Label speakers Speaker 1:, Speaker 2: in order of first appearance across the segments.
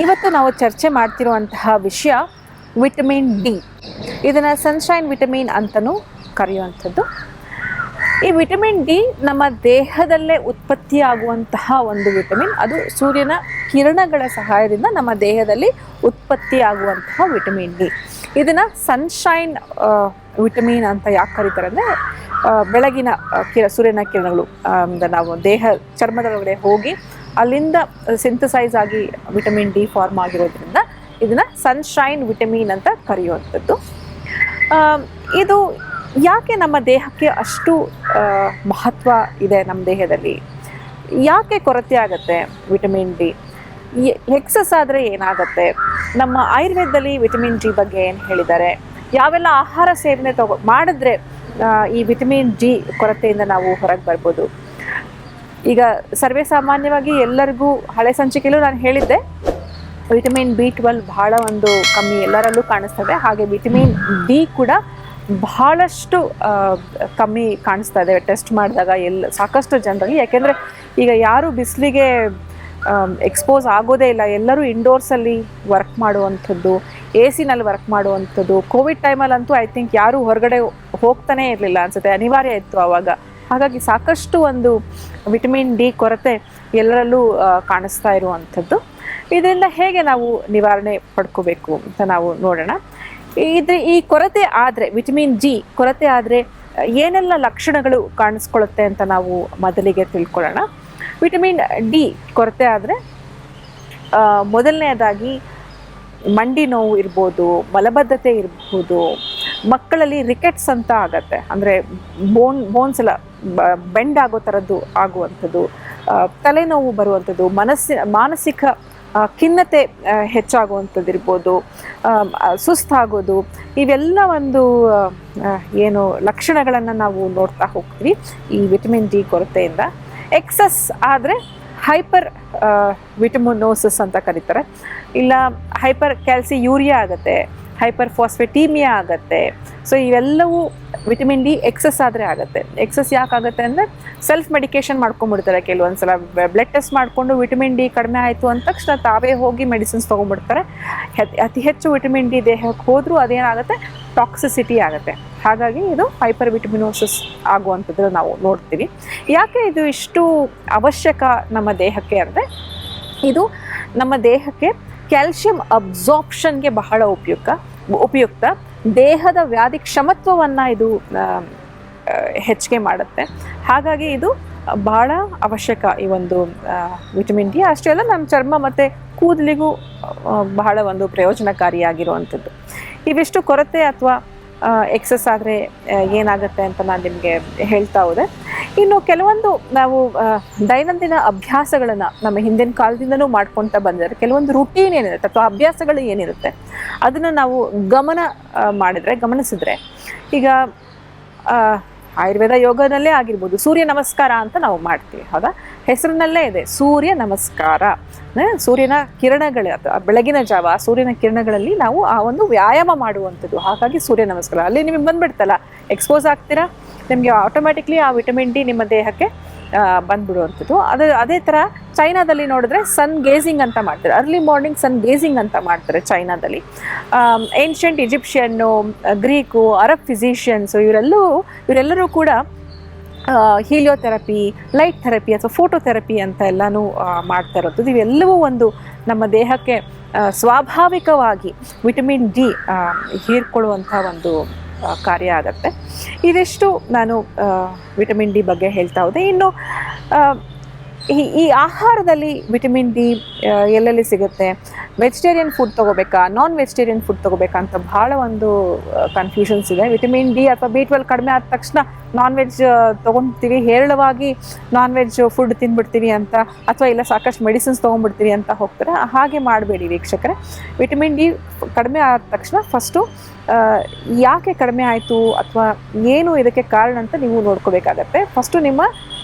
Speaker 1: ಇವತ್ತು ನಾವು ಚರ್ಚೆ ಮಾಡ್ತಿರುವಂತಹ ವಿಷಯ ವಿಟಮಿನ್ ಡಿ. ಇದನ್ನು ಸನ್ಶೈನ್ ವಿಟಮಿನ್ ಅಂತಲೂ ಕರೆಯುವಂಥದ್ದು. ಈ ವಿಟಮಿನ್ ಡಿ ನಮ್ಮ ದೇಹದಲ್ಲೇ ಉತ್ಪತ್ತಿಯಾಗುವಂತಹ ಒಂದು ವಿಟಮಿನ್. ಅದು ಸೂರ್ಯನ ಕಿರಣಗಳ ಸಹಾಯದಿಂದ ನಮ್ಮ ದೇಹದಲ್ಲಿ ಉತ್ಪತ್ತಿಯಾಗುವಂತಹ ವಿಟಮಿನ್ ಡಿ. ಇದನ್ನು ಸನ್ಶೈನ್ ವಿಟಮಿನ್ ಅಂತ ಯಾಕೆ ಕರೀತಾರೆ ಅಂದರೆ, ಬೆಳಗಿನ ಸೂರ್ಯನ ಕಿರಣಗಳು ನಾವು ಚರ್ಮದೊಳಗಡೆ ಹೋಗಿ ಅಲ್ಲಿಂದ ಸಿಂಥಸೈಸ್ ಆಗಿ ವಿಟಮಿನ್ ಡಿ ಫಾರ್ಮ್ ಆಗಿರೋದ್ರಿಂದ ಇದನ್ನು ಸನ್ಶೈನ್ ವಿಟಮಿನ್ ಅಂತ ಕರೆಯುವಂಥದ್ದು. ಇದು ಯಾಕೆ ನಮ್ಮ ದೇಹಕ್ಕೆ ಅಷ್ಟು ಮಹತ್ವ ಇದೆ? ನಮ್ಮ ದೇಹದಲ್ಲಿ ಯಾಕೆ ಕೊರತೆ ಆಗುತ್ತೆ ವಿಟಮಿನ್ ಡಿ? ಎಕ್ಸಸ್ ಆದರೆ ಏನಾಗುತ್ತೆ? ನಮ್ಮ ಆಯುರ್ವೇದದಲ್ಲಿ ವಿಟಮಿನ್ ಡಿ ಬಗ್ಗೆ ಏನು ಹೇಳಿದ್ದಾರೆ? ಯಾವೆಲ್ಲ ಆಹಾರ ಸೇವನೆ ಮಾಡಿದ್ರೆ ಈ ವಿಟಮಿನ್ ಡಿ ಕೊರತೆಯಿಂದ ನಾವು ಹೊರಗೆ ಬರ್ಬೋದು? ಈಗ ಸರ್ವೇ ಸಾಮಾನ್ಯವಾಗಿ ಎಲ್ಲರಿಗೂ ಹಳೆ ಸಂಚಿಕೆಯಲ್ಲೂ ನಾನು ಹೇಳಿದ್ದೆ, ವಿಟಮಿನ್ B12 ಬಹಳ ಒಂದು ಕಮ್ಮಿ ಎಲ್ಲರಲ್ಲೂ ಕಾಣಿಸ್ತದೆ. ಹಾಗೆ ವಿಟಮಿನ್ ಡಿ ಕೂಡ ಬಹಳಷ್ಟು ಕಮ್ಮಿ ಕಾಣಿಸ್ತಾ ಇದೆ ಟೆಸ್ಟ್ ಮಾಡಿದಾಗ ಸಾಕಷ್ಟು ಜನರಿಗೆ. ಯಾಕೆಂದರೆ ಈಗ ಯಾರು ಬಿಸಿಲಿಗೆ ಎಕ್ಸ್ಪೋಸ್ ಆಗೋದೇ ಇಲ್ಲ, ಎಲ್ಲರೂ ಇಂಡೋರ್ಸಲ್ಲಿ ವರ್ಕ್ ಮಾಡುವಂಥದ್ದು, AC ನಲ್ಲಿ ವರ್ಕ್ ಮಾಡುವಂಥದ್ದು. ಕೋವಿಡ್ ಟೈಮಲ್ಲಂತೂ ಐ ಥಿಂಕ್ ಯಾರೂ ಹೊರಗಡೆ ಹೋಗ್ತಾನೇ ಇರಲಿಲ್ಲ ಅನಿಸುತ್ತೆ, ಅನಿವಾರ್ಯ ಇತ್ತು ಆವಾಗ. ಹಾಗಾಗಿ ಸಾಕಷ್ಟು ಒಂದು ವಿಟಮಿನ್ ಡಿ ಕೊರತೆ ಎಲ್ಲರಲ್ಲೂ ಕಾಣಿಸ್ತಾ ಇರುವಂಥದ್ದು. ಇದರಿಂದ ಹೇಗೆ ನಾವು ನಿವಾರಣೆ ಪಡ್ಕೋಬೇಕು ಅಂತ ನಾವು ನೋಡೋಣ. ಈ ಕೊರತೆ ಆದರೆ, ವಿಟಮಿನ್ ಡಿ ಕೊರತೆ ಆದರೆ ಏನೆಲ್ಲ ಲಕ್ಷಣಗಳು ಕಾಣಿಸ್ಕೊಳ್ಳುತ್ತೆ ಅಂತ ನಾವು ಮೊದಲಿಗೆ ತಿಳ್ಕೊಳ್ಳೋಣ. ವಿಟಮಿನ್ ಡಿ ಕೊರತೆ ಆದರೆ ಮೊದಲನೇದಾಗಿ ಮಂಡಿ ನೋವು ಇರ್ಬೋದು, ಮಲಬದ್ಧತೆ ಇರ್ಬೋದು, ಮಕ್ಕಳಲ್ಲಿ ರಿಕೆಟ್ಸ್ ಅಂತ ಆಗತ್ತೆ, ಅಂದರೆ ಬೋನ್ಸ್ ಎಲ್ಲ ಬೆಂಡ್ ಆಗೋ ಥರದ್ದು ಆಗುವಂಥದ್ದು, ತಲೆನೋವು ಬರುವಂಥದ್ದು, ಮಾನಸಿಕ ಖಿನ್ನತೆ ಹೆಚ್ಚಾಗುವಂಥದ್ದು ಇರ್ಬೋದು, ಸುಸ್ತಾಗೋದು. ಇವೆಲ್ಲ ಒಂದು ಏನು ಲಕ್ಷಣಗಳನ್ನು ನಾವು ನೋಡ್ತಾ ಹೋಗ್ತೀವಿ ಈ ವಿಟಮಿನ್ ಡಿ ಕೊರತೆಯಿಂದ. ಎಕ್ಸಸ್ ಆದರೆ ಹೈಪರ್ ವಿಟಮಿನೋಸಿಸ್ ಅಂತ ಕರೀತಾರೆ, ಇಲ್ಲ ಹೈಪರ್ ಕ್ಯಾಲ್ಸಿಯೂರಿಯಾ ಆಗುತ್ತೆ, ಹೈಪರ್ ಫಾಸ್ಫೆಟೀಮಿಯಾ ಆಗುತ್ತೆ. ಸೊ ಇವೆಲ್ಲವೂ ವಿಟಮಿನ್ ಡಿ ಎಕ್ಸಸ್ ಆದರೆ ಆಗುತ್ತೆ. ಎಕ್ಸಸ್ ಯಾಕಾಗುತ್ತೆ ಅಂದರೆ ಸೆಲ್ಫ್ ಮೆಡಿಕೇಷನ್ ಮಾಡ್ಕೊಂಡ್ಬಿಡ್ತಾರೆ ಕೆಲವೊಂದು ಸಲ. ಬ್ಲಡ್ ಟೆಸ್ಟ್ ಮಾಡಿಕೊಂಡು ವಿಟಮಿನ್ ಡಿ ಕಡಿಮೆ ಆಯಿತು ಅಂದ ತಕ್ಷಣ ತಾವೇ ಹೋಗಿ ಮೆಡಿಸಿನ್ಸ್ ತೊಗೊಂಡ್ಬಿಡ್ತಾರೆ. ಅತಿ ಹೆಚ್ಚು ವಿಟಮಿನ್ ಡಿ ದೇಹಕ್ಕೆ ಹೋದರೂ ಅದೇನಾಗುತ್ತೆ, ಟಾಕ್ಸಿಸಿಟಿ ಆಗುತ್ತೆ. ಹಾಗಾಗಿ ಇದು ಹೈಪರ್ ವಿಟಮಿನೋಸಿಸ್ ಆಗುವಂಥದ್ದು ನಾವು ನೋಡ್ತೀವಿ. ಯಾಕೆ ಇದು ಇಷ್ಟು ಅವಶ್ಯಕ ನಮ್ಮ ದೇಹಕ್ಕೆ ಅಂದರೆ, ಇದು ನಮ್ಮ ದೇಹಕ್ಕೆ ಕ್ಯಾಲ್ಶಿಯಂ ಅಬ್ಸಾರ್ಪ್ಷನ್ಗೆ ಬಹಳ ಉಪಯುಕ್ತ. ದೇಹದ ವ್ಯಾಧಿ ಕ್ಷಮತ್ವವನ್ನು ಇದು ಹೆಚ್ಚಿಗೆ ಮಾಡುತ್ತೆ. ಹಾಗಾಗಿ ಇದು ಬಹಳ ಅವಶ್ಯಕ ಈ ಒಂದು ವಿಟಮಿನ್ ಡಿ. ಅಷ್ಟೇ ಅಲ್ಲ, ನಮ್ಮ ಚರ್ಮ ಮತ್ತು ಕೂದಲಿಗೂ ಬಹಳ ಒಂದು ಪ್ರಯೋಜನಕಾರಿಯಾಗಿರುವಂಥದ್ದು. ಇವಿಷ್ಟು ಕೊರತೆ ಅಥವಾ ಎಕ್ಸಸ್ ಆದರೆ ಏನಾಗುತ್ತೆ ಅಂತ ನಾನು ನಿಮಗೆ ಹೇಳ್ತಾ ಹೋದೆ. ಇನ್ನು ಕೆಲವೊಂದು ನಾವು ದೈನಂದಿನ ಅಭ್ಯಾಸಗಳನ್ನು ನಮ್ಮ ಹಿಂದಿನ ಕಾಲದಿಂದನೂ ಮಾಡ್ಕೊಳ್ತಾ ಬಂದಿದ್ದಾರೆ. ಕೆಲವೊಂದು ರುಟೀನ್ ಏನಿರುತ್ತೆ ಅಥವಾ ಅಭ್ಯಾಸಗಳು ಏನಿರುತ್ತೆ ಅದನ್ನು ನಾವು ಗಮನಿಸಿದ್ರೆ, ಈಗ ಆಯುರ್ವೇದ ಯೋಗದಲ್ಲೇ ಆಗಿರ್ಬೋದು, ಸೂರ್ಯ ನಮಸ್ಕಾರ ಅಂತ ನಾವು ಮಾಡ್ತೀವಿ, ಹೌದಾ? ಹೆಸರಿನಲ್ಲೇ ಇದೆ ಸೂರ್ಯ ನಮಸ್ಕಾರ. ಸೂರ್ಯನ ಕಿರಣಗಳ ಬೆಳಗಿನ ಜಾವ ಸೂರ್ಯನ ಕಿರಣಗಳಲ್ಲಿ ನಾವು ಆ ಒಂದು ವ್ಯಾಯಾಮ ಮಾಡುವಂಥದ್ದು. ಹಾಗಾಗಿ ಸೂರ್ಯ ನಮಸ್ಕಾರ ಅಲ್ಲಿ ನಿಮಗೆ ಬಂದ್ಬಿಡ್ತಲ್ಲ, ಎಕ್ಸ್ಪೋಸ್ ಆಗ್ತೀರಾ, ನಿಮಗೆ ಆಟೋಮ್ಯಾಟಿಕ್ಲಿ ಆ ವಿಟಮಿನ್ ಡಿ ನಿಮ್ಮ ದೇಹಕ್ಕೆ ಬಂದ್ಬಿಡುವಂಥದ್ದು. ಅದೇ ಥರ ಚೈನಾದಲ್ಲಿ ನೋಡಿದ್ರೆ ಸನ್ ಗೇಜಿಂಗ್ ಅಂತ ಮಾಡ್ತಾರೆ, ಅರ್ಲಿ ಮಾರ್ನಿಂಗ್ ಸನ್ ಗೇಜಿಂಗ್ ಅಂತ ಮಾಡ್ತಾರೆ ಚೈನಾದಲ್ಲಿ. ಏನ್ಷಿಯಂಟ್ ಇಜಿಪ್ಷಿಯನ್ನು, ಗ್ರೀಕು, ಅರಬ್ ಫಿಸಿಷಿಯನ್ಸು ಇವರೆಲ್ಲರೂ ಕೂಡ ಹೀಲಿಯೋಥೆರಪಿ, ಲೈಟ್ ಥೆರಪಿ ಅಥವಾ ಫೋಟೋಥೆರಪಿ ಅಂತ ಎಲ್ಲನೂ ಮಾಡ್ತಾ ಇರೋದು. ಇವೆಲ್ಲವೂ ಒಂದು ನಮ್ಮ ದೇಹಕ್ಕೆ ಸ್ವಾಭಾವಿಕವಾಗಿ ವಿಟಮಿನ್ ಡಿ ಹೀರ್ಕೊಳ್ಳುವಂಥ ಒಂದು ಕಾರ್ಯ ಆಗುತ್ತೆ. ಇದಿಷ್ಟು ನಾನು ವಿಟಮಿನ್ ಡಿ ಬಗ್ಗೆ ಹೇಳ್ತಾ ಹೋದೆ. ಇನ್ನು ಈ ಆಹಾರದಲ್ಲಿ ವಿಟಮಿನ್ ಡಿ ಎಲ್ಲೆಲ್ಲಿ ಸಿಗುತ್ತೆ? ವೆಜಿಟೇರಿಯನ್ ಫುಡ್ ತೊಗೋಬೇಕಾ, ನಾನ್ ವೆಜಿಟೇರಿಯನ್ ಫುಡ್ ತೊಗೋಬೇಕಾ ಅಂತ ಭಾಳ ಒಂದು ಕನ್ಫ್ಯೂಷನ್ಸ್ ಇದೆ. ವಿಟಮಿನ್ ಡಿ ಅಥವಾ B12 ಕಡಿಮೆ ಆದ ತಕ್ಷಣ ನಾನ್ ವೆಜ್ ತೊಗೊಳ್ತೀವಿ, ಹೇರಳವಾಗಿ ನಾನ್ ವೆಜ್ ಫುಡ್ ತಿಂದ್ಬಿಡ್ತೀವಿ ಅಂತ, ಅಥವಾ ಇಲ್ಲ ಸಾಕಷ್ಟು ಮೆಡಿಸಿನ್ಸ್ ತೊಗೊಂಡ್ಬಿಡ್ತೀವಿ ಅಂತ ಹೋಗ್ತಾರೆ. ಹಾಗೆ ಮಾಡಬೇಡಿ ವೀಕ್ಷಕರೇ. ವಿಟಮಿನ್ ಡಿ ಕಡಿಮೆ ಆದ ತಕ್ಷಣ ಫಸ್ಟು ಯಾಕೆ ಕಡಿಮೆ ಆಯಿತು ಅಥವಾ ಏನು ಇದಕ್ಕೆ ಕಾರಣ ಅಂತ ನೀವು ನೋಡ್ಕೋಬೇಕಾಗತ್ತೆ. ಫಸ್ಟು ನಿಮ್ಮ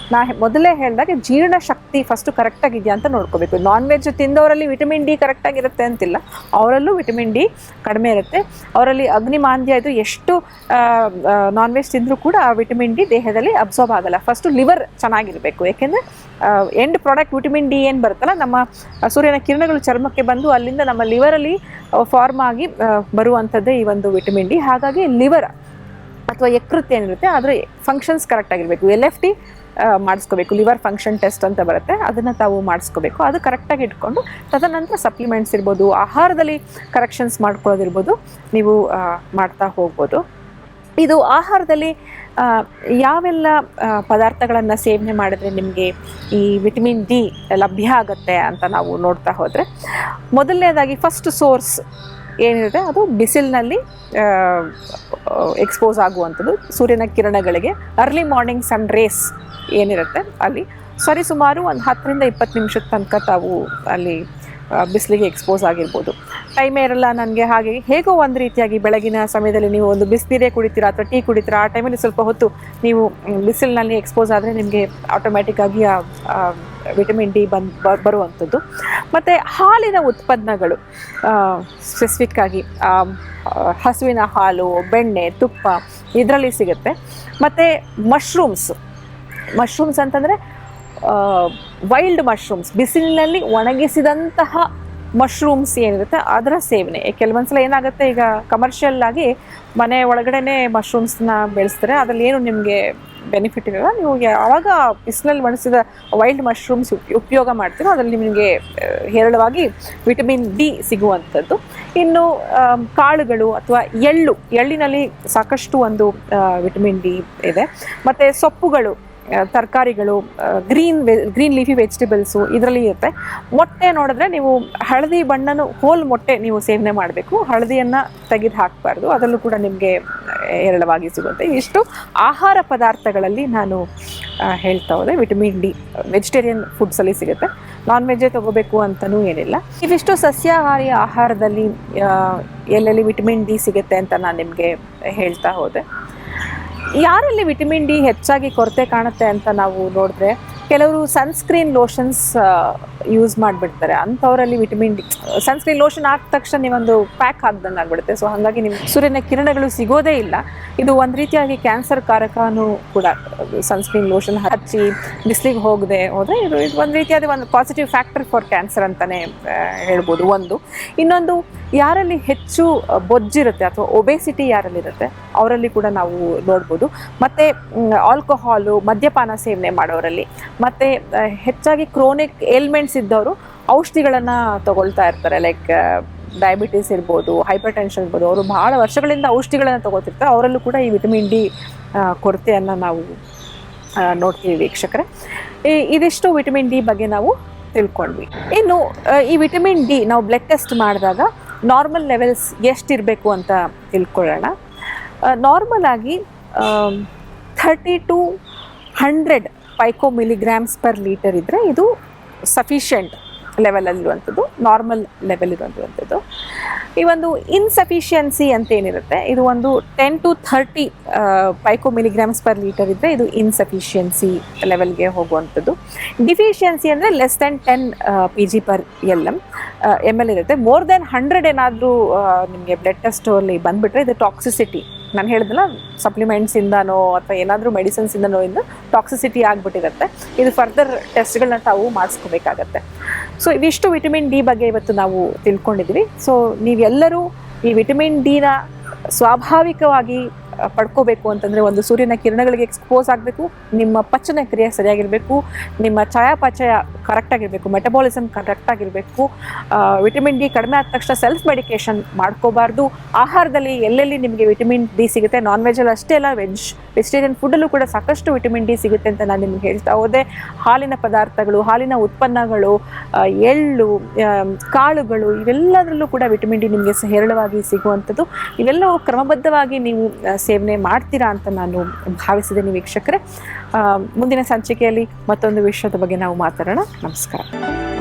Speaker 1: ಮೊದಲೇ ಹೇಳಿದಾಗ ಜೀರ್ಣಶಕ್ತಿ ಫಸ್ಟು ಕರೆಕ್ಟಾಗಿದೆಯಾ ಅಂತ ನೋಡ್ಕೋಬೇಕು. ನಾನ್ ವೆಜ್ ತಿಂದವರಲ್ಲಿ ವಿಟಮಿನ್ ಡಿ ಕರೆಕ್ಟಾಗಿರುತ್ತೆ ಅಂತಿಲ್ಲ, ಅವರಲ್ಲೂ ವಿಟಮಿನ್ ಡಿ ಕಡಿಮೆ ಇರುತ್ತೆ. ಅವರಲ್ಲಿ ಅಗ್ನಿಮಾಂದ್ಯ ಇದು ಎಷ್ಟು ನಾನ್ ವೆಜ್ ತಿಂದರೂ ಕೂಡ ಆ ವಿಟಮಿನ್ ಡಿ ದೇಹದಲ್ಲಿ ಅಬ್ಸಾರ್ಬ್ ಆಗಲ್ಲ. ಫಸ್ಟು ಲಿವರ್ ಚೆನ್ನಾಗಿರಬೇಕು, ಯಾಕೆಂದರೆ ಎಂಡ್ ಪ್ರಾಡಕ್ಟ್ ವಿಟಮಿನ್ ಡಿ ಏನು ಬರುತ್ತಲ್ಲ, ನಮ್ಮ ಸೂರ್ಯನ ಕಿರಣಗಳು ಚರ್ಮಕ್ಕೆ ಬಂದು ಅಲ್ಲಿಂದ ನಮ್ಮ ಲಿವರಲ್ಲಿ ಫಾರ್ಮ್ ಆಗಿ ಬರುವಂಥದ್ದೇ ಈ ಒಂದು ವಿಟಮಿನ್ ಡಿ. ಹಾಗಾಗಿ ಲಿವರ್ ಅಥವಾ ಯಕೃತ್ ಏನಿರುತ್ತೆ ಅದರ ಫಂಕ್ಷನ್ಸ್ ಕರೆಕ್ಟಾಗಿರಬೇಕು. LFT ಮಾಡಿಸ್ಕೋಬೇಕು, ಲಿವರ್ ಫಂಕ್ಷನ್ ಟೆಸ್ಟ್ ಅಂತ ಬರುತ್ತೆ, ಅದನ್ನು ತಾವು ಮಾಡಿಸ್ಕೋಬೇಕು. ಅದು ಕರೆಕ್ಟಾಗಿ ಇಟ್ಕೊಂಡು ತದನಂತರ ಸಪ್ಲಿಮೆಂಟ್ಸ್ ಇರ್ಬೋದು, ಆಹಾರದಲ್ಲಿ ಕರೆಕ್ಷನ್ಸ್ ಮಾಡ್ಕೊಳ್ಳೋದಿರ್ಬೋದು, ನೀವು ಮಾಡ್ತಾ ಹೋಗ್ಬೋದು. ಇದು ಆಹಾರದಲ್ಲಿ ಯಾವೆಲ್ಲ ಪದಾರ್ಥಗಳನ್ನು ಸೇವನೆ ಮಾಡಿದ್ರೆ ನಿಮಗೆ ಈ ವಿಟಮಿನ್ ಡಿ ಲಭ್ಯ ಆಗುತ್ತೆ ಅಂತ ನಾವು ನೋಡ್ತಾ ಹೋದರೆ, ಮೊದಲನೇದಾಗಿ ಫಸ್ಟ್ ಸೋರ್ಸ್ ಏನಿರುತ್ತೆ ಅದು ಬಿಸಿಲಿನಲ್ಲಿ ಎಕ್ಸ್ಪೋಸ್ ಆಗುವಂಥದ್ದು, ಸೂರ್ಯನ ಕಿರಣಗಳಿಗೆ. ಅರ್ಲಿ ಮಾರ್ನಿಂಗ್ ಸನ್ ರೇಸ್ ಏನಿರುತ್ತೆ ಅಲ್ಲಿ ಸರಿಸುಮಾರು ಒಂದು 10ರಿಂದ 20 ನಿಮಿಷದ ತನಕ ತಾವು ಅಲ್ಲಿ ಬಿಸಿಲಿಗೆ ಎಕ್ಸ್ಪೋಸ್ ಆಗಿರ್ಬೋದು. ಟೈಮೇ ಇರಲ್ಲ ನನಗೆ, ಹಾಗೆ ಹೇಗೋ ಒಂದು ರೀತಿಯಾಗಿ ಬೆಳಗಿನ ಸಮಯದಲ್ಲಿ ನೀವು ಒಂದು ಬಿಸಿನೀರೇ ಕುಡಿತೀರಾ ಅಥವಾ ಟೀ ಕುಡಿತೀರಾ, ಆ ಟೈಮಲ್ಲಿ ಸ್ವಲ್ಪ ಹೊತ್ತು ನೀವು ಬಿಸಿಲಿನಲ್ಲಿ ಎಕ್ಸ್ಪೋಸ್ ಆದರೆ ನಿಮಗೆ ಆಟೋಮ್ಯಾಟಿಕ್ಕಾಗಿ ವಿಟಮಿನ್ ಡಿ ಬರುವಂಥದ್ದು. ಮತ್ತು ಹಾಲಿನ ಉತ್ಪನ್ನಗಳು ಸ್ಪೆಸಿಫಿಕ್ಕಾಗಿ ಹಸುವಿನ ಹಾಲು, ಬೆಣ್ಣೆ, ತುಪ್ಪ ಇದರಲ್ಲಿ ಸಿಗುತ್ತೆ. ಮತ್ತು ಮಶ್ರೂಮ್ಸ್ ಅಂತಂದರೆ ವೈಲ್ಡ್ ಮಶ್ರೂಮ್ಸ್, ಬಿಸಿಲಿನಲ್ಲಿ ಒಣಗಿಸಿದಂತಹ ಮಶ್ರೂಮ್ಸ್ ಏನಿರುತ್ತೆ ಅದರ ಸೇವನೆ. ಕೆಲವೊಂದ್ಸಲ ಏನಾಗುತ್ತೆ, ಈಗ ಕಮರ್ಷಿಯಲ್ ಆಗಿ ಮನೆ ಒಳಗಡೆ ಮಶ್ರೂಮ್ಸ್ನ ಬೆಳೆಸ್ತಾರೆ, ಅದರಲ್ಲಿ ಏನು ನಿಮಗೆ ಬೆನಿಫಿಟ್ ಇರಲ್ಲ. ನೀವು ಯಾವಾಗ ಬಿಸಿಲಲ್ಲಿ ಒಣಗಿಸಿದ ವೈಲ್ಡ್ ಮಶ್ರೂಮ್ಸ್ ಉಪಯೋಗ ಮಾಡ್ತೀರೋ ಅದರಲ್ಲಿ ನಿಮಗೆ ಹೇರಳವಾಗಿ ವಿಟಮಿನ್ ಡಿ ಸಿಗುವಂಥದ್ದು. ಇನ್ನು ಕಾಳುಗಳು ಅಥವಾ ಎಳ್ಳಿನಲ್ಲಿ ಸಾಕಷ್ಟು ಒಂದು ವಿಟಮಿನ್ ಡಿ ಇದೆ. ಮತ್ತು ಸೊಪ್ಪುಗಳು, ತರಕಾರಿಗಳು, ಗ್ರೀನ್ ಲೀಫಿ ವೆಜಿಟೇಬಲ್ಸು ಇದರಲ್ಲಿ ಇರುತ್ತೆ. ಮೊಟ್ಟೆ ನೋಡಿದ್ರೆ ನೀವು ಹಳದಿ ಬಣ್ಣನ ಹೋಲ್ ಮೊಟ್ಟೆ ನೀವು ಸೇವನೆ ಮಾಡಬೇಕು, ಹಳದಿಯನ್ನು ತೆಗೆದು ಹಾಕಬಾರ್ದು, ಅದರಲ್ಲೂ ಕೂಡ ನಿಮಗೆ ಹೇರಳವಾಗಿ ಸಿಗುತ್ತೆ. ಇಷ್ಟು ಆಹಾರ ಪದಾರ್ಥಗಳಲ್ಲಿ ನಾನು ಹೇಳ್ತಾ ಹೋದೆ. ವಿಟಮಿನ್ ಡಿ ವೆಜಿಟೇರಿಯನ್ ಫುಡ್ಸಲ್ಲಿ ಸಿಗುತ್ತೆ, ನಾನ್ ವೆಜ್ಜೇ ತೊಗೋಬೇಕು ಅಂತಲೂ ಏನಿಲ್ಲ. ಇವಿಷ್ಟು ಸಸ್ಯಾಹಾರಿ ಆಹಾರದಲ್ಲಿ ಎಲ್ಲೆಲ್ಲಿ ವಿಟಮಿನ್ ಡಿ ಸಿಗುತ್ತೆ ಅಂತ ನಾನು ನಿಮಗೆ ಹೇಳ್ತಾ ಹೋದೆ. ಯಾರಲ್ಲಿ ವಿಟಮಿನ್ ಡಿ ಹೆಚ್ಚಾಗಿ ಕೊರತೆ ಕಾಣುತ್ತೆ ಅಂತ ನಾವು ನೋಡಿದ್ರೆ, ಕೆಲವರು ಸನ್ಸ್ಕ್ರೀನ್ ಲೋಷನ್ಸ್ ಯೂಸ್ ಮಾಡಿಬಿಡ್ತಾರೆ. ಅಂಥವರಲ್ಲಿ ವಿಟಮಿನ್ ಡಿ, ಸನ್ಸ್ಕ್ರೀನ್ ಲೋಷನ್ ಹಾಕಿದ ತಕ್ಷಣ ನೀವೊಂದು ಪ್ಯಾಕ್ ಹಾಕ್ದಂಗೆ ಆಗಿಬಿಡುತ್ತೆ. ಸೊ ಹಾಗಾಗಿ ನಿಮ್ಗೆ ಸೂರ್ಯನ ಕಿರಣಗಳು ಸಿಗೋದೇ ಇಲ್ಲ. ಇದು ಒಂದು ರೀತಿಯಾಗಿ ಕ್ಯಾನ್ಸರ್ ಕಾರಕನೂ ಕೂಡ. ಸನ್ಸ್ಕ್ರೀನ್ ಲೋಷನ್ ಹಚ್ಚಿ ಬಿಸಿಲಿಗೆ ಹೋಗದೆ ಹೋದರೆ ಇದು ಒಂದು ರೀತಿಯಾದ ಒಂದು ಪಾಸಿಟಿವ್ ಫ್ಯಾಕ್ಟರ್ ಫಾರ್ ಕ್ಯಾನ್ಸರ್ ಅಂತಲೇ ಹೇಳ್ಬೋದು. ಇನ್ನೊಂದು, ಯಾರಲ್ಲಿ ಹೆಚ್ಚು ಬೊಜ್ಜಿರುತ್ತೆ ಅಥವಾ ಒಬೇಸಿಟಿ ಯಾರಲ್ಲಿರುತ್ತೆ ಅವರಲ್ಲಿ ಕೂಡ ನಾವು ನೋಡ್ಬೋದು. ಮತ್ತು ಆಲ್ಕೋಹಾಲು, ಮದ್ಯಪಾನ ಸೇವನೆ ಮಾಡೋರಲ್ಲಿ, ಮತ್ತು ಹೆಚ್ಚಾಗಿ ಕ್ರೋನಿಕ್ ಏಲ್ಮೆಂಟ್ಸ್ ಇದ್ದವರು ಔಷಧಿಗಳನ್ನು ತಗೊಳ್ತಾ ಇರ್ತಾರೆ. ಲೈಕ್ ಡಯಾಬಿಟೀಸ್ ಇರ್ಬೋದು, ಹೈಪರ್ ಟೆನ್ಷನ್ ಇರ್ಬೋದು, ಅವರು ಬಹಳ ವರ್ಷಗಳಿಂದ ಔಷಧಿಗಳನ್ನು ತಗೋತಿರ್ತಾರೆ. ಅವರಲ್ಲೂ ಕೂಡ ಈ ವಿಟಮಿನ್ ಡಿ ಕೊರತೆಯನ್ನು ನಾವು ನೋಡ್ತೀವಿ ವೀಕ್ಷಕರೇ. ಇದಿಷ್ಟು ವಿಟಮಿನ್ ಡಿ ಬಗ್ಗೆ ನಾವು ತಿಳ್ಕೊಂಡ್ವಿ. ಇನ್ನು ಈ ವಿಟಮಿನ್ ಡಿ ನಾವು ಬ್ಲಡ್ ಟೆಸ್ಟ್ ಮಾಡಿದಾಗ ನಾರ್ಮಲ್ ಲೆವೆಲ್ಸ್ ಎಷ್ಟಿರಬೇಕು ಅಂತ ತಿಳ್ಕೊಳ್ಳೋಣ. ನಾರ್ಮಲ್ ಆಗಿ 30 to 100 Heiko milligrams per litre ಇದ್ದರೆ ಇದು ಸಫಿಷಿಯೆಂಟ್ ಲೆವೆಲಲ್ಲಿರುವಂಥದ್ದು, ನಾರ್ಮಲ್ ಲೆವೆಲ್ ಇರುವಂಥದ್ದು. ಈ ಒಂದು ಇನ್ಸಫಿಷಿಯನ್ಸಿ ಅಂತ ಏನಿರುತ್ತೆ, ಇದು ಒಂದು 10 to 30 Heiko milligrams per litre ಇದ್ದರೆ ಇದು ಇನ್ಸಫಿಷಿಯನ್ಸಿ ಲೆವೆಲ್ಗೆ ಹೋಗುವಂಥದ್ದು. ಡಿಫಿಷಿಯನ್ಸಿ ಅಂದರೆ ಲೆಸ್ ದೆನ್ 10 mg/ml ಇರುತ್ತೆ. ಮೋರ್ ದೆನ್ 100 ಏನಾದರೂ ನಿಮಗೆ ಬ್ಲಡ್ ಟೆಸ್ಟಲ್ಲಿ ಬಂದುಬಿಟ್ರೆ ಇದು ಟಾಕ್ಸಿಸಿಟಿ. ನಾನು ಹೇಳಿದ್ನಲ್ಲ, ಸಪ್ಲಿಮೆಂಟ್ಸಿಂದನೋ ಅಥವಾ ಏನಾದರೂ ಮೆಡಿಸಿನ್ಸಿಂದನೋ ಇಂದ ಟಾಕ್ಸಿಸಿಟಿ ಆಗಿಬಿಟ್ಟಿರುತ್ತೆ. ಇದು ಫರ್ದರ್ ಟೆಸ್ಟ್ಗಳನ್ನ ತಾವು ಮಾಡಿಸ್ಕೋಬೇಕಾಗತ್ತೆ. ಸೊ ಇವಿಷ್ಟು ವಿಟಮಿನ್ ಡಿ ಬಗ್ಗೆ ಇವತ್ತು ನಾವು ತಿಳ್ಕೊಂಡಿದ್ವಿ. ಸೊ ನೀವೆಲ್ಲರೂ ಈ ವಿಟಮಿನ್ ಡಿನ ಸ್ವಾಭಾವಿಕವಾಗಿ ಪಡ್ಕೋಬೇಕು ಅಂತಂದರೆ ಒಂದು ಸೂರ್ಯನ ಕಿರಣಗಳಿಗೆ ಎಕ್ಸ್ಪೋಸ್ ಆಗಬೇಕು, ನಿಮ್ಮ ಪಚನ ಕ್ರಿಯೆ ಸರಿಯಾಗಿರಬೇಕು, ನಿಮ್ಮ ಚಯಾಪಚಯ ಕರೆಕ್ಟಾಗಿರಬೇಕು, ಮೆಟಬಾಲಿಸಮ್ ಕರೆಕ್ಟಾಗಿರಬೇಕು. ವಿಟಮಿನ್ ಡಿ ಕಡಿಮೆ ಆದ ತಕ್ಷಣ ಸೆಲ್ಫ್ ಮೆಡಿಕೇಷನ್ ಮಾಡ್ಕೋಬಾರ್ದು. ಆಹಾರದಲ್ಲಿ ಎಲ್ಲೆಲ್ಲಿ ನಿಮಗೆ ವಿಟಮಿನ್ ಡಿ ಸಿಗುತ್ತೆ, ನಾನ್ ವೆಜ್ಜಲ್ಲಿ ಅಷ್ಟೇ ಅಲ್ಲ, ವೆಜಿಟೇರಿಯನ್ ಫುಡ್ಡಲ್ಲೂ ಕೂಡ ಸಾಕಷ್ಟು ವಿಟಮಿನ್ ಡಿ ಸಿಗುತ್ತೆ ಅಂತ ನಾನು ನಿಮ್ಗೆ ಹೇಳ್ತಾ ಹೋದೆ. ಹಾಲಿನ ಪದಾರ್ಥಗಳು, ಹಾಲಿನ ಉತ್ಪನ್ನಗಳು, ಎಳ್ಳು, ಕಾಳುಗಳು, ಇವೆಲ್ಲದರಲ್ಲೂ ಕೂಡ ವಿಟಮಿನ್ ಡಿ ನಿಮಗೆ ಹೇರಳವಾಗಿ ಸಿಗುವಂಥದ್ದು. ಇವೆಲ್ಲವೂ ಕ್ರಮಬದ್ಧವಾಗಿ ನೀವು ಸೇವನೆ ಮಾಡ್ತೀರಾ ಅಂತ ನಾನು ಭಾವಿಸಿದ್ದೇನೆ ವೀಕ್ಷಕರೇ. ಮುಂದಿನ ಸಂಚಿಕೆಯಲ್ಲಿ ಮತ್ತೊಂದು ವಿಷಯದ ಬಗ್ಗೆ ನಾವು ಮಾತಾಡೋಣ. ನಮಸ್ಕಾರ.